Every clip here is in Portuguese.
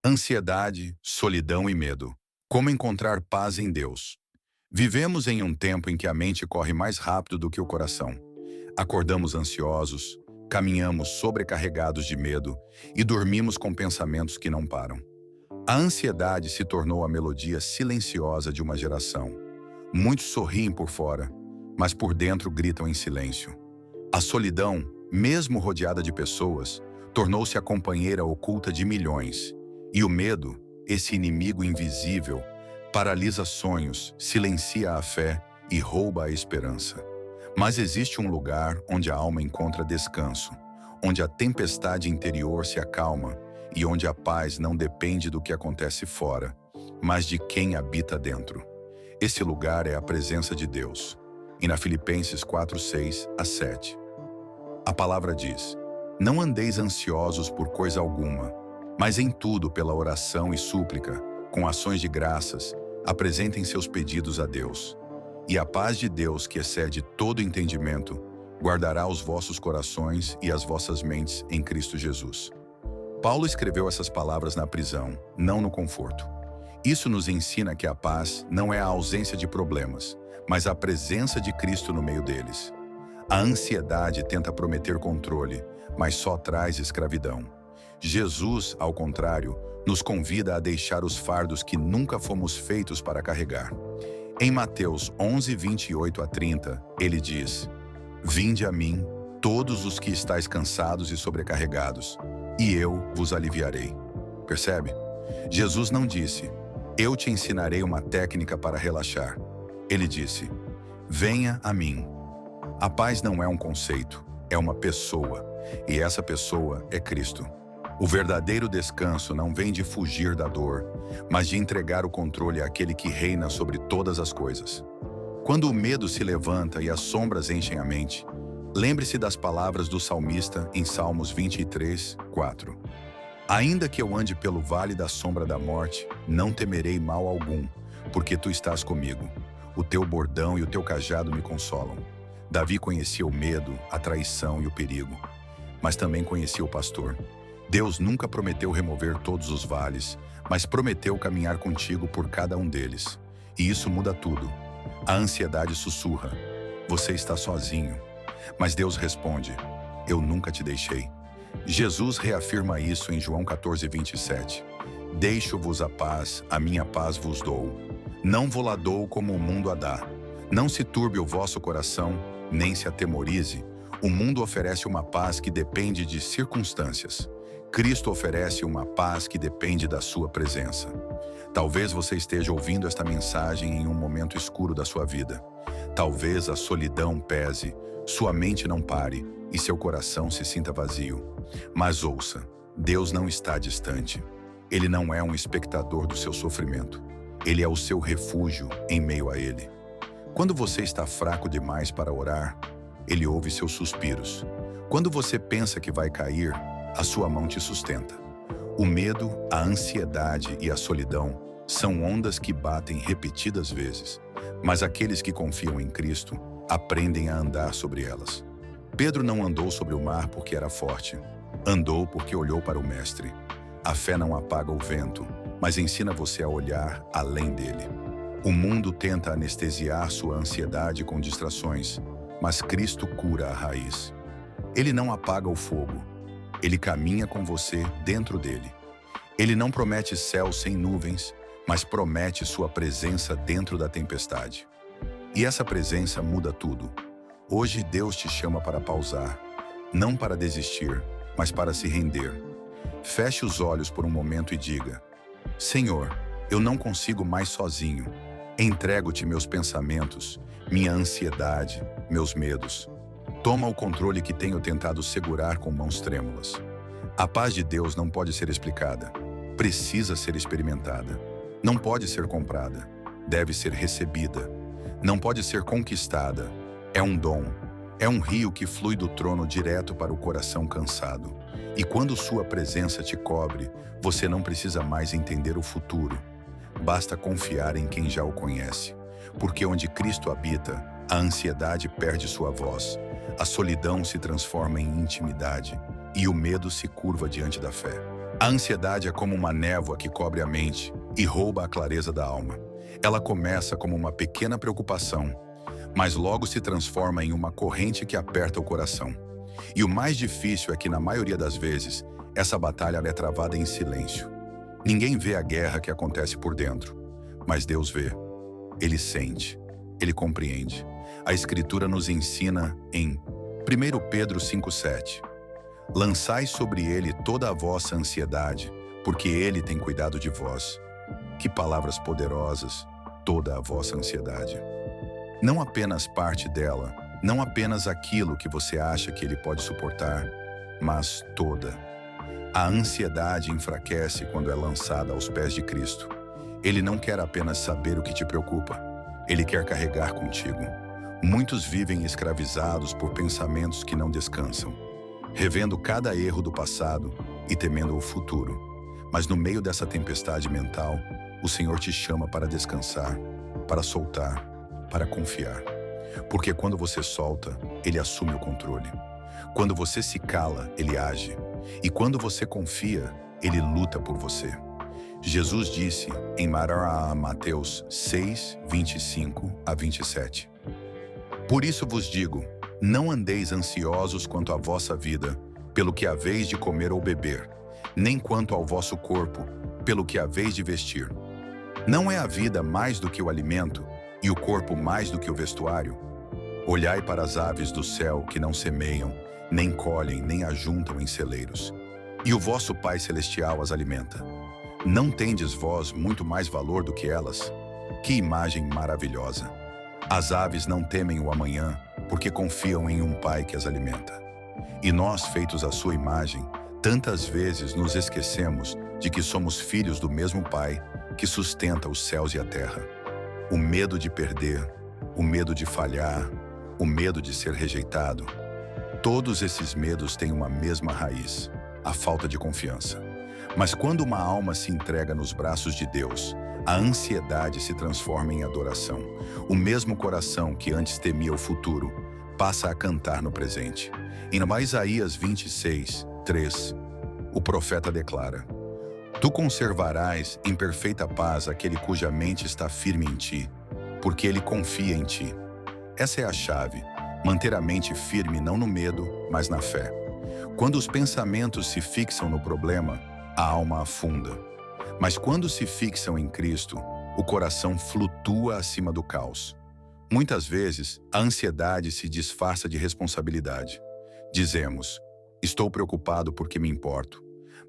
Ansiedade, solidão e medo. Como encontrar paz em Deus? Vivemos em um tempo em que a mente corre mais rápido do que o coração. Acordamos ansiosos, caminhamos sobrecarregados de medo e dormimos com pensamentos que não param. A ansiedade se tornou a melodia silenciosa de uma geração. Muitos sorriem por fora, mas por dentro gritam em silêncio. A solidão, mesmo rodeada de pessoas, tornou-se a companheira oculta de milhões. E o medo, esse inimigo invisível, paralisa sonhos, silencia a fé e rouba a esperança. Mas existe um lugar onde a alma encontra descanso, onde a tempestade interior se acalma e onde a paz não depende do que acontece fora, mas de quem habita dentro. Esse lugar é a presença de Deus. E na Filipenses 4:6-7, a palavra diz: Não andeis ansiosos por coisa alguma, mas em tudo pela oração e súplica, com ações de graças, apresentem seus pedidos a Deus. E a paz de Deus, que excede todo entendimento, guardará os vossos corações e as vossas mentes em Cristo Jesus. Paulo escreveu essas palavras na prisão, não no conforto. Isso nos ensina que a paz não é a ausência de problemas, mas a presença de Cristo no meio deles. A ansiedade tenta prometer controle, mas só traz escravidão. Jesus, ao contrário, nos convida a deixar os fardos que nunca fomos feitos para carregar. Em Mateus 11:28-30, ele diz: Vinde a mim, todos os que estáis cansados e sobrecarregados, e eu vos aliviarei. Percebe? Jesus não disse: Eu te ensinarei uma técnica para relaxar. Ele disse: Venha a mim. A paz não é um conceito, é uma pessoa, e essa pessoa é Cristo. O verdadeiro descanso não vem de fugir da dor, mas de entregar o controle àquele que reina sobre todas as coisas. Quando o medo se levanta e as sombras enchem a mente, lembre-se das palavras do salmista em Salmos 23:4. Ainda que eu ande pelo vale da sombra da morte, não temerei mal algum, porque tu estás comigo. O teu bordão e o teu cajado me consolam. Davi conhecia o medo, a traição e o perigo, mas também conhecia o pastor. Deus nunca prometeu remover todos os vales, mas prometeu caminhar contigo por cada um deles. E isso muda tudo. A ansiedade sussurra: Você está sozinho. Mas Deus responde: Eu nunca te deixei. Jesus reafirma isso em João 14:27. Deixo-vos a minha paz vos dou. Não vou-la dou como o mundo a dá. Não se turbe o vosso coração, nem se atemorize. O mundo oferece uma paz que depende de circunstâncias. Cristo oferece uma paz que depende da sua presença. Talvez você esteja ouvindo esta mensagem em um momento escuro da sua vida. Talvez a solidão pese, sua mente não pare e seu coração se sinta vazio. Mas ouça, Deus não está distante. Ele não é um espectador do seu sofrimento. Ele é o seu refúgio em meio a ele. Quando você está fraco demais para orar, Ele ouve seus suspiros. Quando você pensa que vai cair, a sua mão te sustenta. O medo, a ansiedade e a solidão são ondas que batem repetidas vezes, mas aqueles que confiam em Cristo aprendem a andar sobre elas. Pedro não andou sobre o mar porque era forte. Andou porque olhou para o Mestre. A fé não apaga o vento, mas ensina você a olhar além dele. O mundo tenta anestesiar sua ansiedade com distrações, mas Cristo cura a raiz. Ele não apaga o fogo. Ele caminha com você dentro dele. Ele não promete céu sem nuvens, mas promete sua presença dentro da tempestade. E essa presença muda tudo. Hoje Deus te chama para pausar, não para desistir, mas para se render. Feche os olhos por um momento e diga: Senhor, eu não consigo mais sozinho. Entrego-te meus pensamentos, minha ansiedade, meus medos. Toma o controle que tenho tentado segurar com mãos trêmulas. A paz de Deus não pode ser explicada. Precisa ser experimentada. Não pode ser comprada. Deve ser recebida. Não pode ser conquistada. É um dom. É um rio que flui do trono direto para o coração cansado. E quando sua presença te cobre, você não precisa mais entender o futuro. Basta confiar em quem já o conhece. Porque onde Cristo habita, a ansiedade perde sua voz, a solidão se transforma em intimidade e o medo se curva diante da fé. A ansiedade é como uma névoa que cobre a mente e rouba a clareza da alma. Ela começa como uma pequena preocupação, mas logo se transforma em uma corrente que aperta o coração. E o mais difícil é que, na maioria das vezes, essa batalha é travada em silêncio. Ninguém vê a guerra que acontece por dentro, mas Deus vê. Ele sente, ele compreende. A Escritura nos ensina em 1 Pedro 5,7: lançai sobre ele toda a vossa ansiedade, porque ele tem cuidado de vós. Que palavras poderosas, toda a vossa ansiedade. Não apenas parte dela, não apenas aquilo que você acha que ele pode suportar, mas toda. A ansiedade enfraquece quando é lançada aos pés de Cristo. Ele não quer apenas saber o que te preocupa, ele quer carregar contigo. Muitos vivem escravizados por pensamentos que não descansam, revendo cada erro do passado e temendo o futuro. Mas no meio dessa tempestade mental, o Senhor te chama para descansar, para soltar, para confiar. Porque quando você solta, Ele assume o controle. Quando você se cala, Ele age. E quando você confia, Ele luta por você. Jesus disse em Mateus 6, 25 a 27: por isso vos digo, não andeis ansiosos quanto à vossa vida, pelo que haveis de comer ou beber, nem quanto ao vosso corpo, pelo que haveis de vestir. Não é a vida mais do que o alimento, e o corpo mais do que o vestuário? Olhai para as aves do céu, que não semeiam, nem colhem, nem ajuntam em celeiros, e o vosso Pai Celestial as alimenta. Não tendes vós muito mais valor do que elas? Que imagem maravilhosa! As aves não temem o amanhã, porque confiam em um Pai que as alimenta. E nós, feitos à sua imagem, tantas vezes nos esquecemos de que somos filhos do mesmo Pai que sustenta os céus e a terra. O medo de perder, o medo de falhar, o medo de ser rejeitado, todos esses medos têm uma mesma raiz: a falta de confiança. Mas quando uma alma se entrega nos braços de Deus, a ansiedade se transforma em adoração. O mesmo coração que antes temia o futuro passa a cantar no presente. Em Isaías 26, 3, o profeta declara: tu conservarás em perfeita paz aquele cuja mente está firme em ti, porque ele confia em ti. Essa é a chave: manter a mente firme não no medo, mas na fé. Quando os pensamentos se fixam no problema, a alma afunda. Mas quando se fixam em Cristo, o coração flutua acima do caos. Muitas vezes, a ansiedade se disfarça de responsabilidade. Dizemos: estou preocupado porque me importo.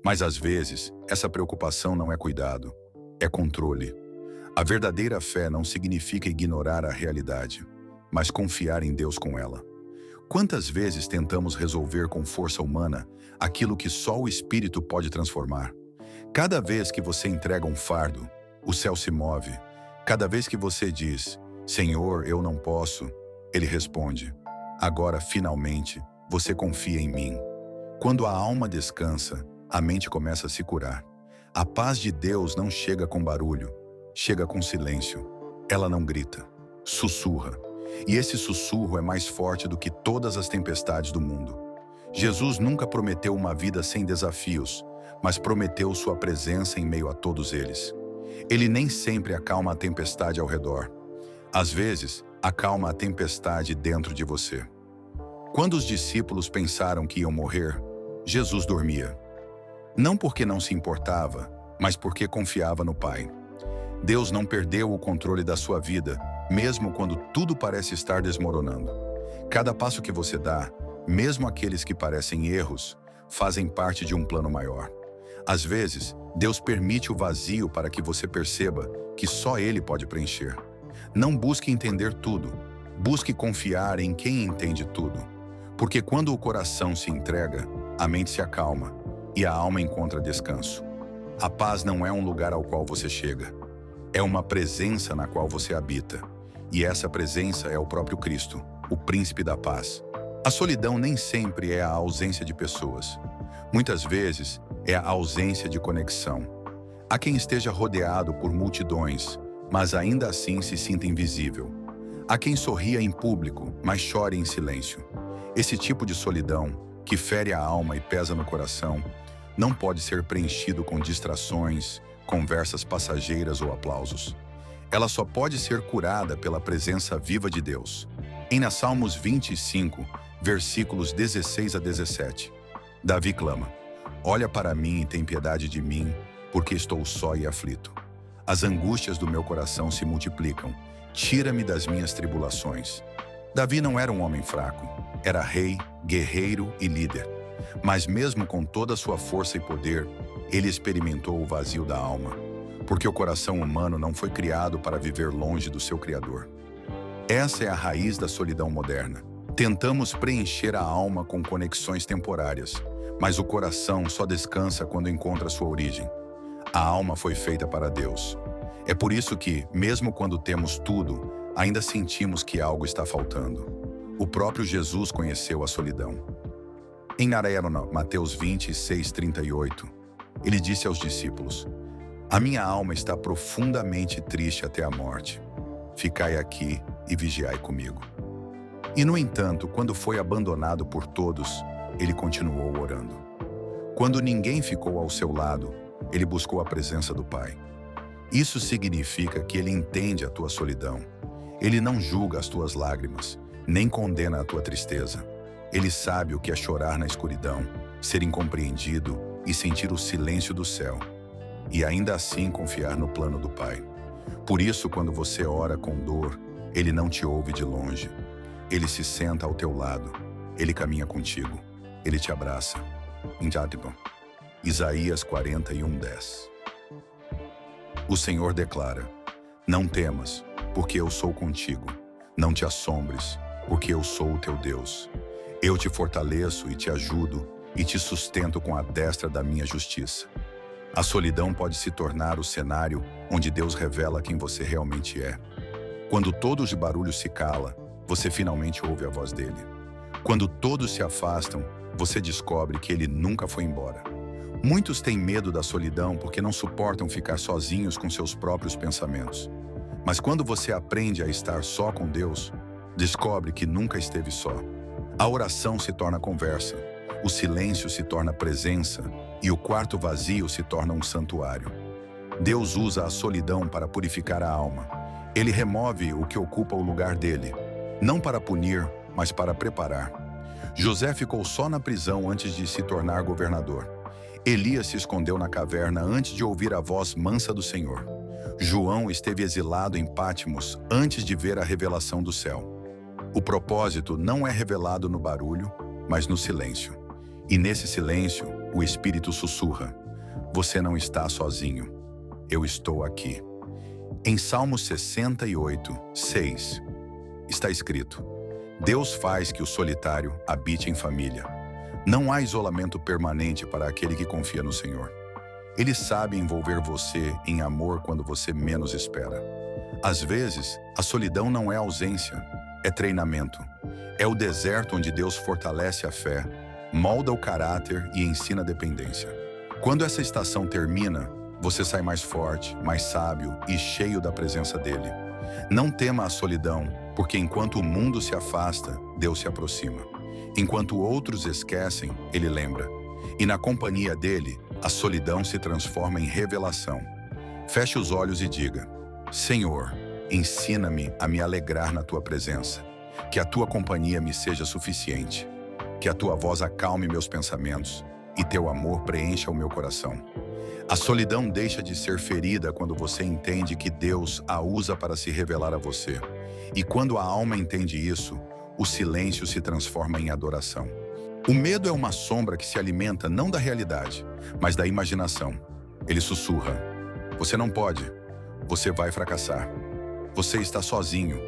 Mas às vezes, essa preocupação não é cuidado, é controle. A verdadeira fé não significa ignorar a realidade, mas confiar em Deus com ela. Quantas vezes tentamos resolver com força humana aquilo que só o Espírito pode transformar? Cada vez que você entrega um fardo, o céu se move. Cada vez que você diz: Senhor, eu não posso, Ele responde: agora, finalmente, você confia em mim. Quando a alma descansa, a mente começa a se curar. A paz de Deus não chega com barulho, chega com silêncio. Ela não grita, sussurra. E esse sussurro é mais forte do que todas as tempestades do mundo. Jesus nunca prometeu uma vida sem desafios, mas prometeu sua presença em meio a todos eles. Ele nem sempre acalma a tempestade ao redor. Às vezes, acalma a tempestade dentro de você. Quando os discípulos pensaram que iam morrer, Jesus dormia. Não porque não se importava, mas porque confiava no Pai. Deus não perdeu o controle da sua vida, mesmo quando tudo parece estar desmoronando. Cada passo que você dá, mesmo aqueles que parecem erros, fazem parte de um plano maior. Às vezes, Deus permite o vazio para que você perceba que só Ele pode preencher. Não busque entender tudo, busque confiar em quem entende tudo. Porque quando o coração se entrega, a mente se acalma e a alma encontra descanso. A paz não é um lugar ao qual você chega, é uma presença na qual você habita. E essa presença é o próprio Cristo, o príncipe da paz. A solidão nem sempre é a ausência de pessoas. Muitas vezes é a ausência de conexão. Há quem esteja rodeado por multidões, mas ainda assim se sinta invisível. Há quem sorria em público, mas chore em silêncio. Esse tipo de solidão, que fere a alma e pesa no coração, não pode ser preenchido com distrações, conversas passageiras ou aplausos. Ela só pode ser curada pela presença viva de Deus. Em Salmos 25, versículos 16 a 17, Davi clama: Olha para mim e tem piedade de mim, porque estou só e aflito. As angústias do meu coração se multiplicam. Tira-me das minhas tribulações. Davi não era um homem fraco. Era rei, guerreiro e líder. Mas mesmo com toda a sua força e poder, ele experimentou o vazio da alma, porque o coração humano não foi criado para viver longe do seu Criador. Essa é a raiz da solidão moderna. Tentamos preencher a alma com conexões temporárias, mas o coração só descansa quando encontra sua origem. A alma foi feita para Deus. É por isso que, mesmo quando temos tudo, ainda sentimos que algo está faltando. O próprio Jesus conheceu a solidão. Em Mateus 26:38, ele disse aos discípulos: A minha alma está profundamente triste até a morte. Ficai aqui e vigiai comigo. E, no entanto, quando foi abandonado por todos, ele continuou orando. Quando ninguém ficou ao seu lado, ele buscou a presença do Pai. Isso significa que ele entende a tua solidão. Ele não julga as tuas lágrimas, nem condena a tua tristeza. Ele sabe o que é chorar na escuridão, ser incompreendido e sentir o silêncio do céu. E ainda assim confiar no plano do Pai. Por isso, quando você ora com dor, ele não te ouve de longe. Ele se senta ao teu lado. Ele caminha contigo. Ele te abraça. Isaías 41:10. O Senhor declara: Não temas, porque eu sou contigo. Não te assombres, porque eu sou o teu Deus. Eu te fortaleço e te ajudo e te sustento com a destra da minha justiça. A solidão pode se tornar o cenário onde Deus revela quem você realmente é. Quando todo o barulho se cala, você finalmente ouve a voz dele. Quando todos se afastam, você descobre que ele nunca foi embora. Muitos têm medo da solidão porque não suportam ficar sozinhos com seus próprios pensamentos. Mas quando você aprende a estar só com Deus, descobre que nunca esteve só. A oração se torna conversa, o silêncio se torna presença e o quarto vazio se torna um santuário. Deus usa a solidão para purificar a alma. Ele remove o que ocupa o lugar dele, não para punir, mas para preparar. José ficou só na prisão antes de se tornar governador. Elias se escondeu na caverna antes de ouvir a voz mansa do Senhor. João esteve exilado em Patmos antes de ver a revelação do céu. O propósito não é revelado no barulho, mas no silêncio. E nesse silêncio, o Espírito sussurra: Você não está sozinho. Eu estou aqui. Em Salmos 68:6, está escrito: Deus faz que o solitário habite em família. Não há isolamento permanente para aquele que confia no Senhor. Ele sabe envolver você em amor quando você menos espera. Às vezes, a solidão não é ausência, é treinamento. É o deserto onde Deus fortalece a fé, molda o caráter e ensina a dependência. Quando essa estação termina, você sai mais forte, mais sábio e cheio da presença dele. Não tema a solidão, porque enquanto o mundo se afasta, Deus se aproxima. Enquanto outros esquecem, ele lembra. E na companhia dele, a solidão se transforma em revelação. Feche os olhos e diga: Senhor, ensina-me a me alegrar na tua presença. Que a tua companhia me seja suficiente. Que a tua voz acalme meus pensamentos e teu amor preencha o meu coração. A solidão deixa de ser ferida quando você entende que Deus a usa para se revelar a você. E quando a alma entende isso, o silêncio se transforma em adoração. O medo é uma sombra que se alimenta não da realidade, mas da imaginação. Ele sussurra: Você não pode. Você vai fracassar. Você está sozinho.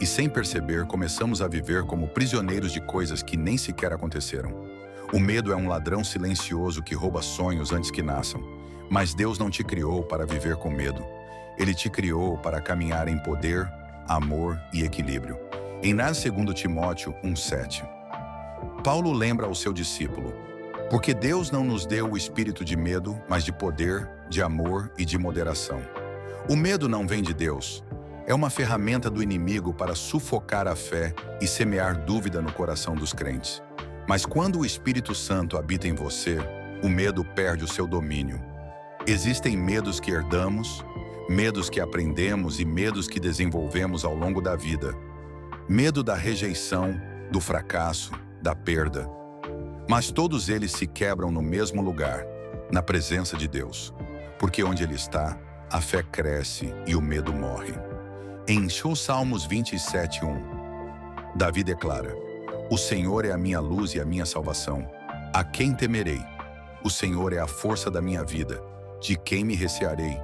E sem perceber, começamos a viver como prisioneiros de coisas que nem sequer aconteceram. O medo é um ladrão silencioso que rouba sonhos antes que nasçam. Mas Deus não te criou para viver com medo. Ele te criou para caminhar em poder, amor e equilíbrio. Em 2 Timóteo 1:7, Paulo lembra ao seu discípulo: Porque Deus não nos deu o espírito de medo, mas de poder, de amor e de moderação. O medo não vem de Deus. É uma ferramenta do inimigo para sufocar a fé e semear dúvida no coração dos crentes. Mas quando o Espírito Santo habita em você, o medo perde o seu domínio. Existem medos que herdamos, medos que aprendemos e medos que desenvolvemos ao longo da vida. Medo da rejeição, do fracasso, da perda. Mas todos eles se quebram no mesmo lugar, na presença de Deus. Porque onde Ele está, a fé cresce e o medo morre. Em Salmos 27:1, Davi declara: O Senhor é a minha luz e a minha salvação. A quem temerei? O Senhor é a força da minha vida. De quem me recearei?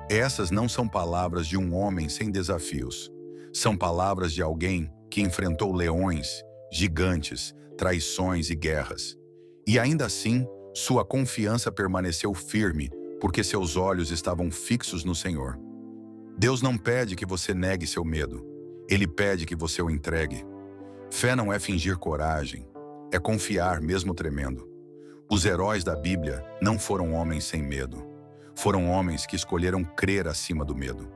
Essas não são palavras de um homem sem desafios. São palavras de alguém que enfrentou leões, gigantes, traições e guerras. E ainda assim, sua confiança permaneceu firme, porque seus olhos estavam fixos no Senhor. Deus não pede que você negue seu medo. Ele pede que você o entregue. Fé não é fingir coragem, é confiar mesmo tremendo. Os heróis da Bíblia não foram homens sem medo. Foram homens que escolheram crer acima do medo.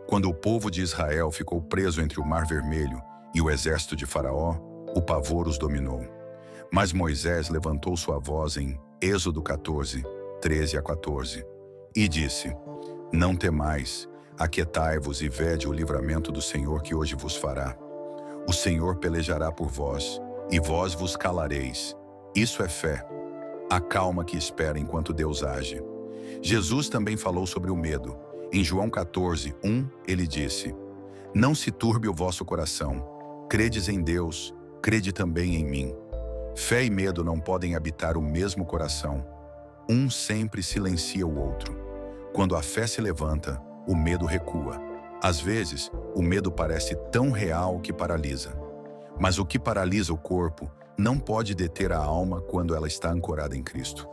Quando o povo de Israel ficou preso entre o Mar Vermelho e o exército de Faraó, o pavor os dominou. Mas Moisés levantou sua voz em Êxodo 14, 13-14, e disse: Não temais, aquietai-vos e vede o livramento do Senhor que hoje vos fará. O Senhor pelejará por vós, e vós vos calareis. Isso é fé, a calma que espera enquanto Deus age. Jesus também falou sobre o medo. Em João 14:1, ele disse: Não se turbe o vosso coração. Credes em Deus, crede também em mim. Fé e medo não podem habitar o mesmo coração. Um sempre silencia o outro. Quando a fé se levanta, o medo recua. Às vezes, o medo parece tão real que paralisa. Mas o que paralisa o corpo não pode deter a alma quando ela está ancorada em Cristo.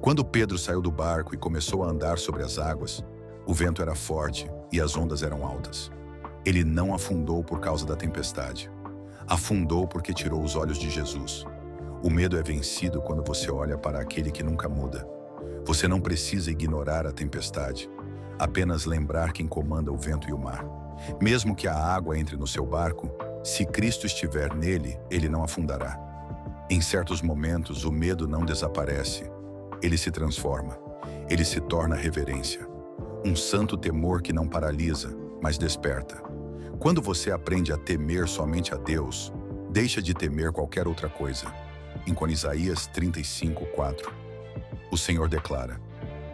Quando Pedro saiu do barco e começou a andar sobre as águas, o vento era forte e as ondas eram altas. Ele não afundou por causa da tempestade. Afundou porque tirou os olhos de Jesus. O medo é vencido quando você olha para aquele que nunca muda. Você não precisa ignorar a tempestade, apenas lembrar quem comanda o vento e o mar. Mesmo que a água entre no seu barco, se Cristo estiver nele, ele não afundará. Em certos momentos, o medo não desaparece. Ele se transforma. Ele se torna reverência. Um santo temor que não paralisa, mas desperta. Quando você aprende a temer somente a Deus, deixa de temer qualquer outra coisa. Em Isaías 35:4, o Senhor declara: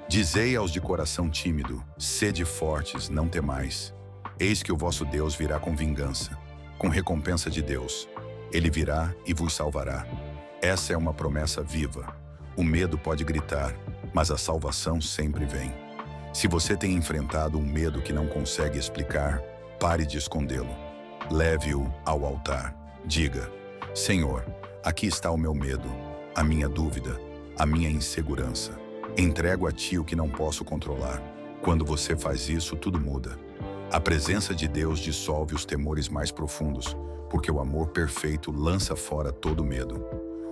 Dizei aos de coração tímido, sede fortes, não temais. Eis que o vosso Deus virá com vingança, com recompensa de Deus. Ele virá e vos salvará. Essa é uma promessa viva. O medo pode gritar, mas a salvação sempre vem. Se você tem enfrentado um medo que não consegue explicar, pare de escondê-lo. Leve-o ao altar. Diga: Senhor, aqui está o meu medo, a minha dúvida, a minha insegurança. Entrego a Ti o que não posso controlar. Quando você faz isso, tudo muda. A presença de Deus dissolve os temores mais profundos, porque o amor perfeito lança fora todo medo.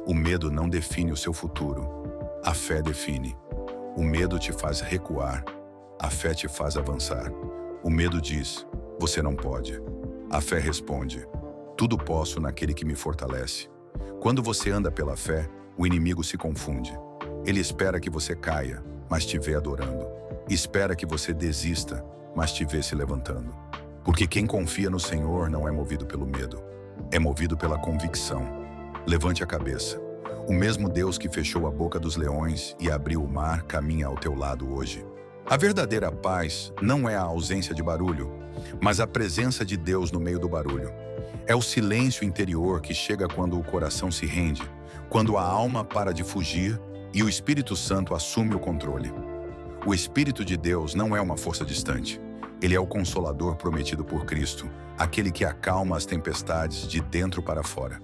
O medo não define o seu futuro. A fé define. O medo te faz recuar. A fé te faz avançar. O medo diz: você não pode. A fé responde: tudo posso naquele que me fortalece. Quando você anda pela fé, o inimigo se confunde. Ele espera que você caia, mas te vê adorando. Espera que você desista, mas te vê se levantando. Porque quem confia no Senhor não é movido pelo medo. É movido pela convicção. Levante a cabeça. O mesmo Deus que fechou a boca dos leões e abriu o mar caminha ao teu lado hoje. A verdadeira paz não é a ausência de barulho, mas a presença de Deus no meio do barulho. É o silêncio interior que chega quando o coração se rende, quando a alma para de fugir e o Espírito Santo assume o controle. O Espírito de Deus não é uma força distante. Ele é o Consolador prometido por Cristo, aquele que acalma as tempestades de dentro para fora.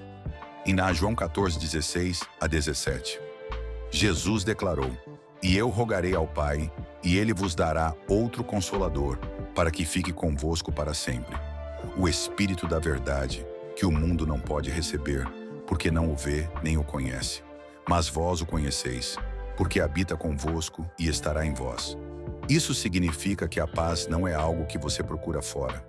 Em João 14:16-17, Jesus declarou: E eu rogarei ao Pai, e Ele vos dará outro Consolador, para que fique convosco para sempre. O Espírito da verdade, que o mundo não pode receber, porque não o vê nem o conhece. Mas vós o conheceis, porque habita convosco e estará em vós. Isso significa que a paz não é algo que você procura fora.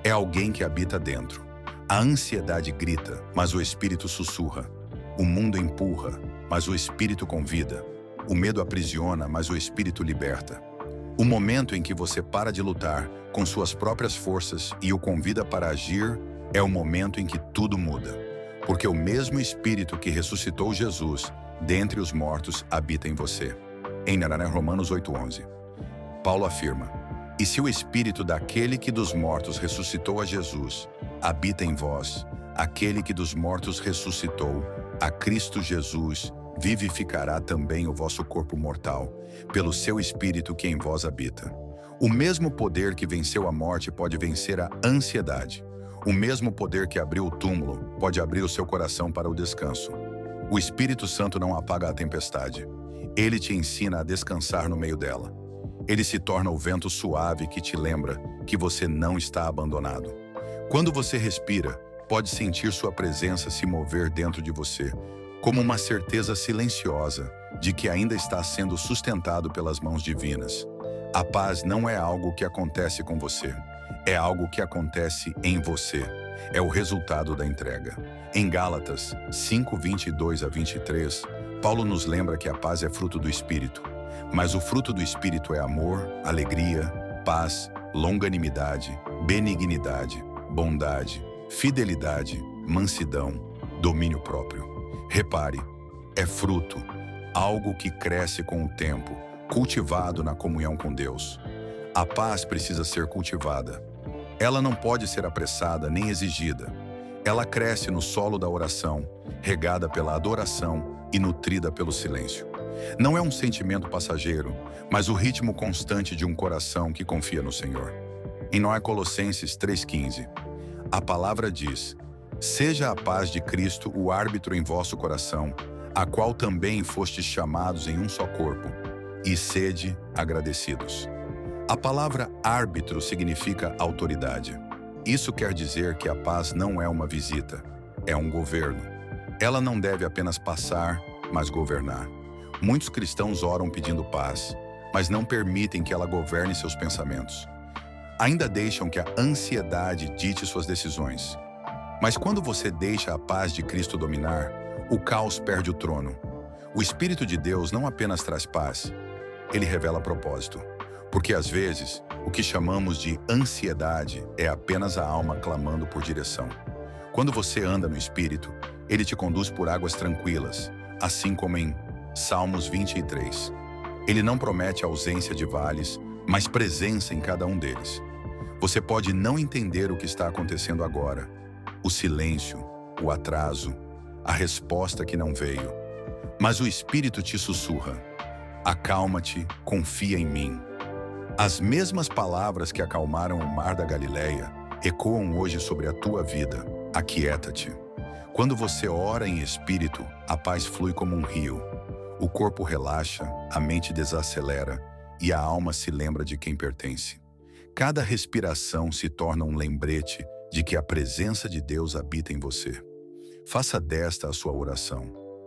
É alguém que habita dentro. A ansiedade grita, mas o Espírito sussurra. O mundo empurra, mas o Espírito convida. O medo aprisiona, mas o espírito liberta. O momento em que você para de lutar com suas próprias forças e o convida para agir é o momento em que tudo muda. Porque o mesmo espírito que ressuscitou Jesus dentre os mortos habita em você. Em Romanos 8:11. Paulo afirma: "E se o espírito daquele que dos mortos ressuscitou a Jesus habita em vós, aquele que dos mortos ressuscitou a Cristo Jesus vivificará também o vosso corpo mortal, pelo seu espírito que em vós habita." O mesmo poder que venceu a morte pode vencer a ansiedade. O mesmo poder que abriu o túmulo pode abrir o seu coração para o descanso. O Espírito Santo não apaga a tempestade. Ele te ensina a descansar no meio dela. Ele se torna o vento suave que te lembra que você não está abandonado. Quando você respira, pode sentir sua presença se mover dentro de você, como uma certeza silenciosa de que ainda está sendo sustentado pelas mãos divinas. A paz não é algo que acontece com você, é algo que acontece em você. É o resultado da entrega. Em Gálatas 5:22-23, Paulo nos lembra que a paz é fruto do Espírito. Mas o fruto do Espírito é amor, alegria, paz, longanimidade, benignidade, bondade, fidelidade, mansidão, domínio próprio. Repare, é fruto, algo que cresce com o tempo, cultivado na comunhão com Deus. A paz precisa ser cultivada. Ela não pode ser apressada nem exigida. Ela cresce no solo da oração, regada pela adoração e nutrida pelo silêncio. Não é um sentimento passageiro, mas o ritmo constante de um coração que confia no Senhor. Em Colossenses 3:15, a palavra diz: "Seja a paz de Cristo o árbitro em vosso coração, a qual também fostes chamados em um só corpo, e sede agradecidos." A palavra árbitro significa autoridade. Isso quer dizer que a paz não é uma visita, é um governo. Ela não deve apenas passar, mas governar. Muitos cristãos oram pedindo paz, mas não permitem que ela governe seus pensamentos. Ainda deixam que a ansiedade dite suas decisões. Mas quando você deixa a paz de Cristo dominar, o caos perde o trono. O Espírito de Deus não apenas traz paz, ele revela propósito. Porque às vezes, o que chamamos de ansiedade é apenas a alma clamando por direção. Quando você anda no Espírito, ele te conduz por águas tranquilas, assim como em Salmos 23. Ele não promete ausência de vales, mas presença em cada um deles. Você pode não entender o que está acontecendo agora, o silêncio, o atraso, a resposta que não veio. Mas o Espírito te sussurra: "Acalma-te, confia em mim." As mesmas palavras que acalmaram o mar da Galileia ecoam hoje sobre a tua vida. Aquieta-te. Quando você ora em espírito, a paz flui como um rio. O corpo relaxa, a mente desacelera e a alma se lembra de quem pertence. Cada respiração se torna um lembrete de que a presença de Deus habita em você. Faça desta a sua oração.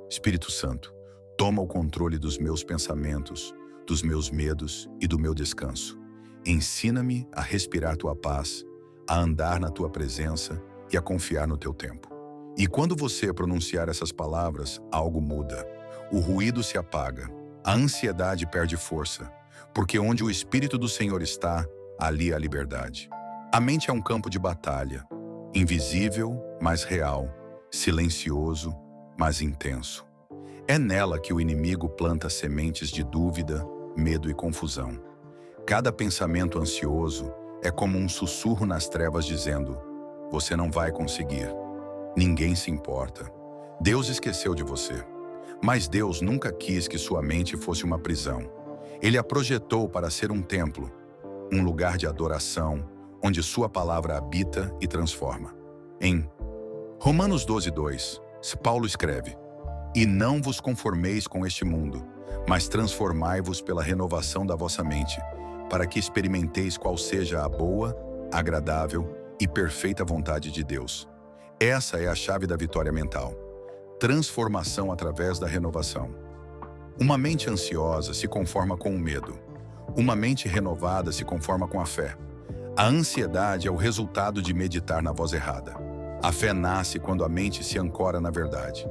Espírito Santo, toma o controle dos meus pensamentos, dos meus medos e do meu descanso. Ensina-me a respirar tua paz, a andar na tua presença e a confiar no teu tempo. E quando você pronunciar essas palavras, algo muda. O ruído se apaga, a ansiedade perde força, porque onde o Espírito do Senhor está, ali há liberdade. A mente é um campo de batalha, invisível, mas real, silencioso, mas intenso. É nela que o inimigo planta sementes de dúvida, medo e confusão. Cada pensamento ansioso é como um sussurro nas trevas dizendo: "Você não vai conseguir. Ninguém se importa. Deus esqueceu de você." Mas Deus nunca quis que sua mente fosse uma prisão. Ele a projetou para ser um templo, um lugar de adoração, onde sua palavra habita e transforma. Em Romanos 12:2, Paulo escreve: "E não vos conformeis com este mundo, mas transformai-vos pela renovação da vossa mente, para que experimenteis qual seja a boa, agradável e perfeita vontade de Deus." Essa é a chave da vitória mental. Transformação através da renovação. Uma mente ansiosa se conforma com o medo. Uma mente renovada se conforma com a fé. A ansiedade é o resultado de meditar na voz errada. A fé nasce quando a mente se ancora na verdade.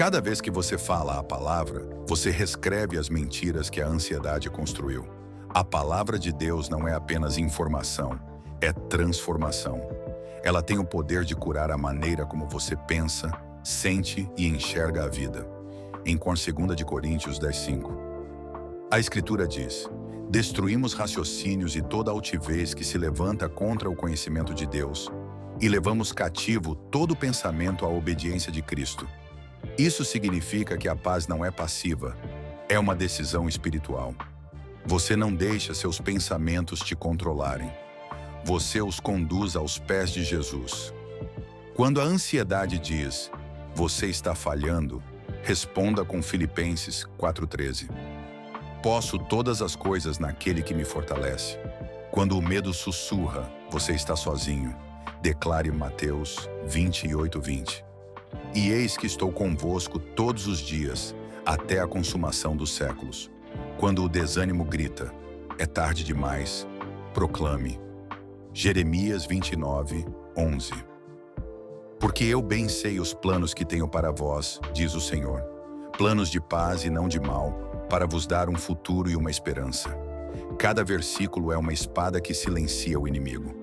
Cada vez que você fala a palavra, você reescreve as mentiras que a ansiedade construiu. A palavra de Deus não é apenas informação, é transformação. Ela tem o poder de curar a maneira como você pensa, sente e enxerga a vida. Em 2 Coríntios 10:5. A Escritura diz: destruímos raciocínios e toda altivez que se levanta contra o conhecimento de Deus, e levamos cativo todo pensamento à obediência de Cristo. Isso significa que a paz não é passiva, é uma decisão espiritual. Você não deixa seus pensamentos te controlarem. Você os conduz aos pés de Jesus. Quando a ansiedade diz, você está falhando, responda com Filipenses 4:13. Posso todas as coisas naquele que me fortalece. Quando o medo sussurra, você está sozinho. Declare Mateus 28:20. E eis que estou convosco todos os dias, até a consumação dos séculos. Quando o desânimo grita, é tarde demais, proclame. Jeremias 29:11. Porque eu bem sei os planos que tenho para vós, diz o Senhor. Planos de paz e não de mal, para vos dar um futuro e uma esperança. Cada versículo é uma espada que silencia o inimigo.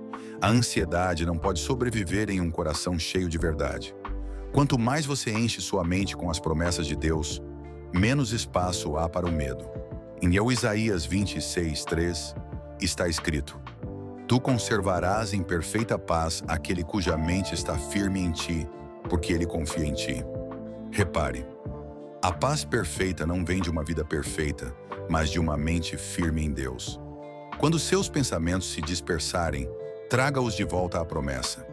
A ansiedade não pode sobreviver em um coração cheio de verdade. Quanto mais você enche sua mente com as promessas de Deus, menos espaço há para o medo. Em Isaías 26:3 está escrito: tu conservarás em perfeita paz aquele cuja mente está firme em ti, porque ele confia em ti. Repare, a paz perfeita não vem de uma vida perfeita, mas de uma mente firme em Deus. Quando seus pensamentos se dispersarem, traga-os de volta à promessa.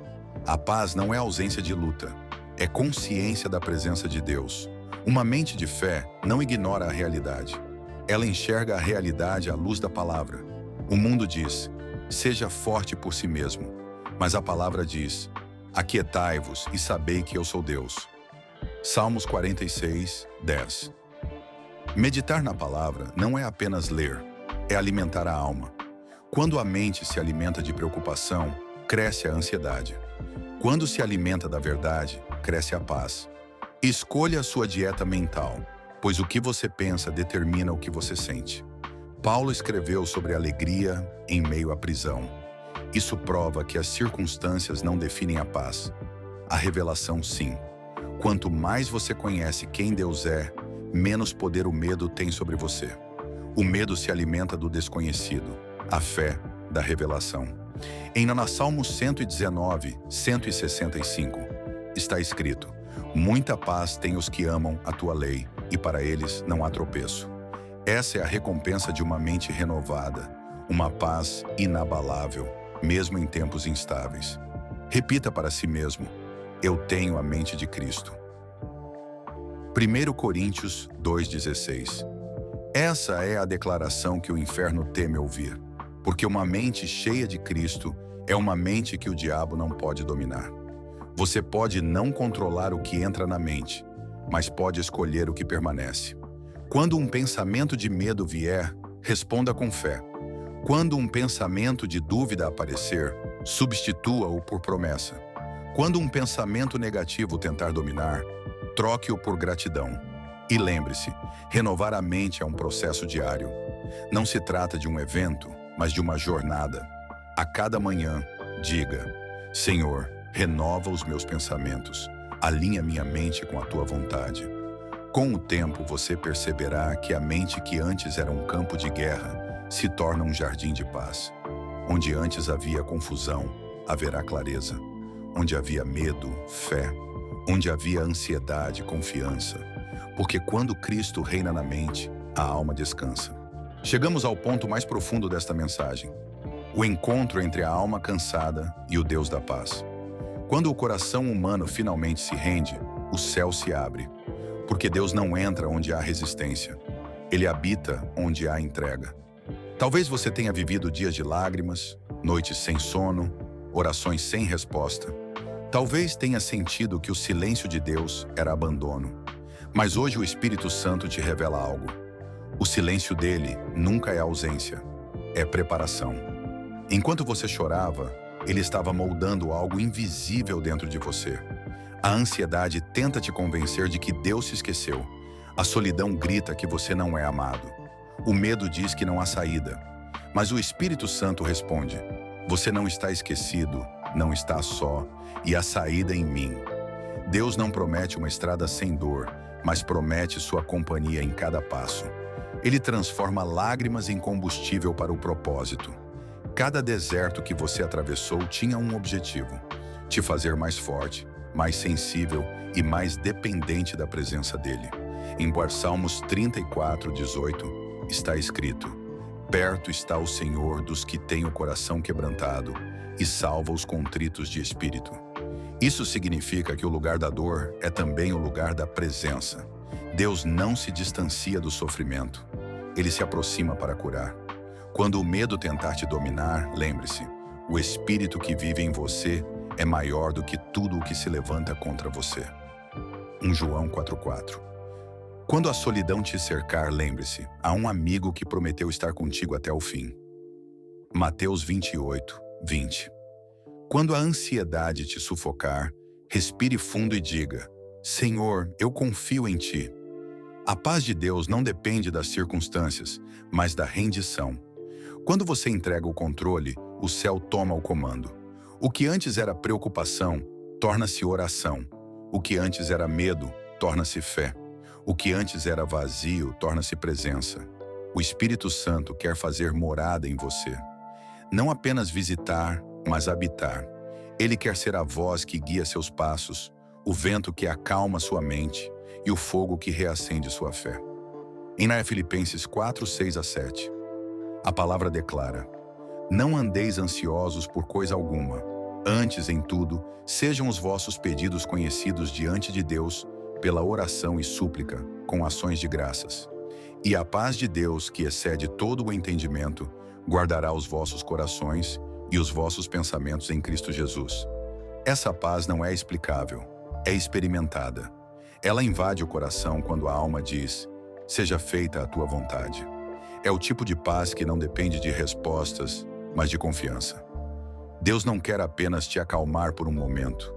A paz não é ausência de luta, é consciência da presença de Deus. Uma mente de fé não ignora a realidade. Ela enxerga a realidade à luz da palavra. O mundo diz: seja forte por si mesmo. Mas a palavra diz: aquietai-vos e sabei que eu sou Deus. Salmos 46:10. Meditar na palavra não é apenas ler, é alimentar a alma. Quando a mente se alimenta de preocupação, cresce a ansiedade. Quando se alimenta da verdade, cresce a paz. Escolha a sua dieta mental, pois o que você pensa determina o que você sente. Paulo escreveu sobre alegria em meio à prisão. Isso prova que as circunstâncias não definem a paz. A revelação, sim. Quanto mais você conhece quem Deus é, menos poder o medo tem sobre você. O medo se alimenta do desconhecido, a fé da revelação. Em Salmos 119, 165, está escrito: muita paz tem os que amam a tua lei, e para eles não há tropeço. Essa é a recompensa de uma mente renovada, uma paz inabalável, mesmo em tempos instáveis. Repita para si mesmo: eu tenho a mente de Cristo. 1 Coríntios 2,16. Essa é a declaração que o inferno teme ouvir, porque uma mente cheia de Cristo é uma mente que o diabo não pode dominar. Você pode não controlar o que entra na mente, mas pode escolher o que permanece. Quando um pensamento de medo vier, responda com fé. Quando um pensamento de dúvida aparecer, substitua-o por promessa. Quando um pensamento negativo tentar dominar, troque-o por gratidão. E lembre-se, renovar a mente é um processo diário. Não se trata de um evento, mas de uma jornada. A cada manhã, diga: Senhor, renova os meus pensamentos, alinha minha mente com a tua vontade. Com o tempo, você perceberá que a mente que antes era um campo de guerra se torna um jardim de paz. Onde antes havia confusão, haverá clareza. Onde havia medo, fé. Onde havia ansiedade, confiança. Porque quando Cristo reina na mente, a alma descansa. Chegamos ao ponto mais profundo desta mensagem: o encontro entre a alma cansada e o Deus da paz. Quando o coração humano finalmente se rende, o céu se abre. Porque Deus não entra onde há resistência. Ele habita onde há entrega. Talvez você tenha vivido dias de lágrimas, noites sem sono, orações sem resposta. Talvez tenha sentido que o silêncio de Deus era abandono. Mas hoje o Espírito Santo te revela algo. O silêncio dele nunca é ausência, é preparação. Enquanto você chorava, ele estava moldando algo invisível dentro de você. A ansiedade tenta te convencer de que Deus se esqueceu. A solidão grita que você não é amado. O medo diz que não há saída. Mas o Espírito Santo responde: você não está esquecido, não está só, e a saída é em mim. Deus não promete uma estrada sem dor, mas promete sua companhia em cada passo. Ele transforma lágrimas em combustível para o propósito. Cada deserto que você atravessou tinha um objetivo: te fazer mais forte, mais sensível e mais dependente da presença dele. Em Salmos 34:18 está escrito: perto está o Senhor dos que têm o coração quebrantado e salva os contritos de espírito. Isso significa que o lugar da dor é também o lugar da presença. Deus não se distancia do sofrimento. Ele se aproxima para curar. Quando o medo tentar te dominar, lembre-se: o Espírito que vive em você é maior do que tudo o que se levanta contra você. 1 João 4:4. Quando a solidão te cercar, lembre-se: há um amigo que prometeu estar contigo até o fim. Mateus 28:20. Quando a ansiedade te sufocar, respire fundo e diga: Senhor, eu confio em Ti. A paz de Deus não depende das circunstâncias, mas da rendição. Quando você entrega o controle, o céu toma o comando. O que antes era preocupação, torna-se oração. O que antes era medo, torna-se fé. O que antes era vazio, torna-se presença. O Espírito Santo quer fazer morada em você. Não apenas visitar, mas habitar. Ele quer ser a voz que guia seus passos, o vento que acalma sua mente e o fogo que reacende sua fé. Em Filipenses 4:6-7, a palavra declara: não andeis ansiosos por coisa alguma. Antes, em tudo, sejam os vossos pedidos conhecidos diante de Deus pela oração e súplica, com ações de graças. E a paz de Deus, que excede todo o entendimento, guardará os vossos corações e os vossos pensamentos em Cristo Jesus. Essa paz não é explicável, é experimentada. Ela invade o coração quando a alma diz: seja feita a tua vontade. É o tipo de paz que não depende de respostas, mas de confiança. Deus não quer apenas te acalmar por um momento.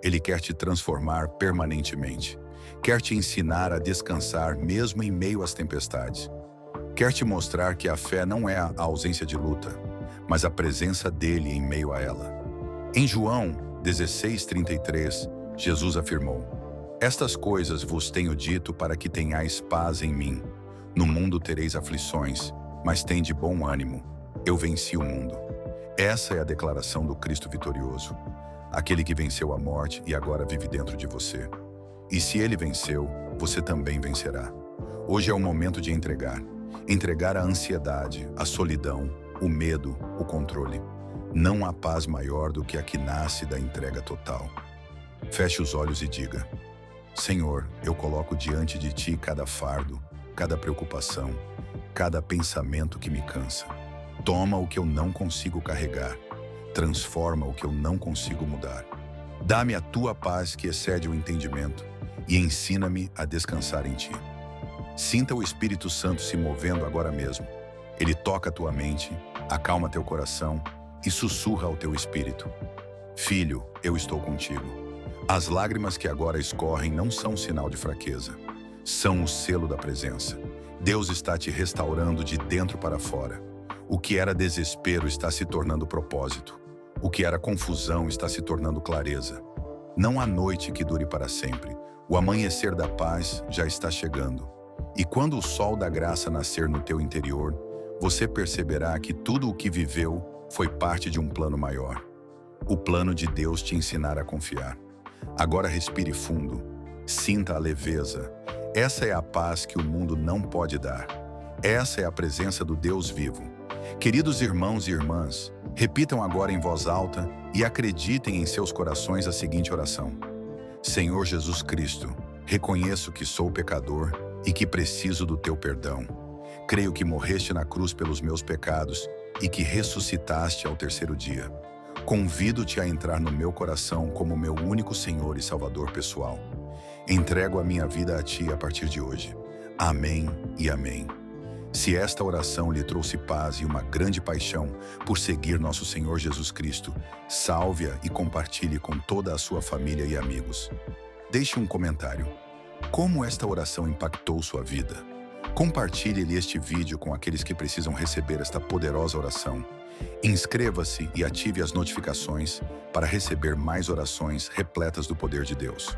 Ele quer te transformar permanentemente. Quer te ensinar a descansar mesmo em meio às tempestades. Quer te mostrar que a fé não é a ausência de luta, mas a presença dele em meio a ela. Em João 16:33, Jesus afirmou: estas coisas vos tenho dito para que tenhais paz em mim. No mundo tereis aflições, mas tende bom ânimo. Eu venci o mundo. Essa é a declaração do Cristo vitorioso, aquele que venceu a morte e agora vive dentro de você. E se ele venceu, você também vencerá. Hoje é o momento de entregar. Entregar a ansiedade, a solidão, o medo, o controle. Não há paz maior do que a que nasce da entrega total. Feche os olhos e diga: Senhor, eu coloco diante de Ti cada fardo, cada preocupação, cada pensamento que me cansa. Toma o que eu não consigo carregar. Transforma o que eu não consigo mudar. Dá-me a Tua paz que excede o entendimento e ensina-me a descansar em Ti. Sinta o Espírito Santo se movendo agora mesmo. Ele toca a tua mente, acalma teu coração e sussurra ao teu espírito: Filho, eu estou contigo. As lágrimas que agora escorrem não são sinal de fraqueza. São o selo da presença. Deus está te restaurando de dentro para fora. O que era desespero está se tornando propósito. O que era confusão está se tornando clareza. Não há noite que dure para sempre. O amanhecer da paz já está chegando. E quando o sol da graça nascer no teu interior, você perceberá que tudo o que viveu foi parte de um plano maior. O plano de Deus te ensinar a confiar. Agora respire fundo. Sinta a leveza. Essa é a paz que o mundo não pode dar. Essa é a presença do Deus vivo. Queridos irmãos e irmãs, repitam agora em voz alta e acreditem em seus corações a seguinte oração: Senhor Jesus Cristo, reconheço que sou pecador e que preciso do teu perdão. Creio que morreste na cruz pelos meus pecados e que ressuscitaste ao terceiro dia. Convido-te a entrar no meu coração como meu único Senhor e Salvador pessoal. Entrego a minha vida a Ti a partir de hoje. Amém e amém. Se esta oração lhe trouxe paz e uma grande paixão por seguir nosso Senhor Jesus Cristo, salve-a e compartilhe com toda a sua família e amigos. Deixe um comentário. Como esta oração impactou sua vida? Compartilhe este vídeo com aqueles que precisam receber esta poderosa oração. Inscreva-se e ative as notificações para receber mais orações repletas do poder de Deus.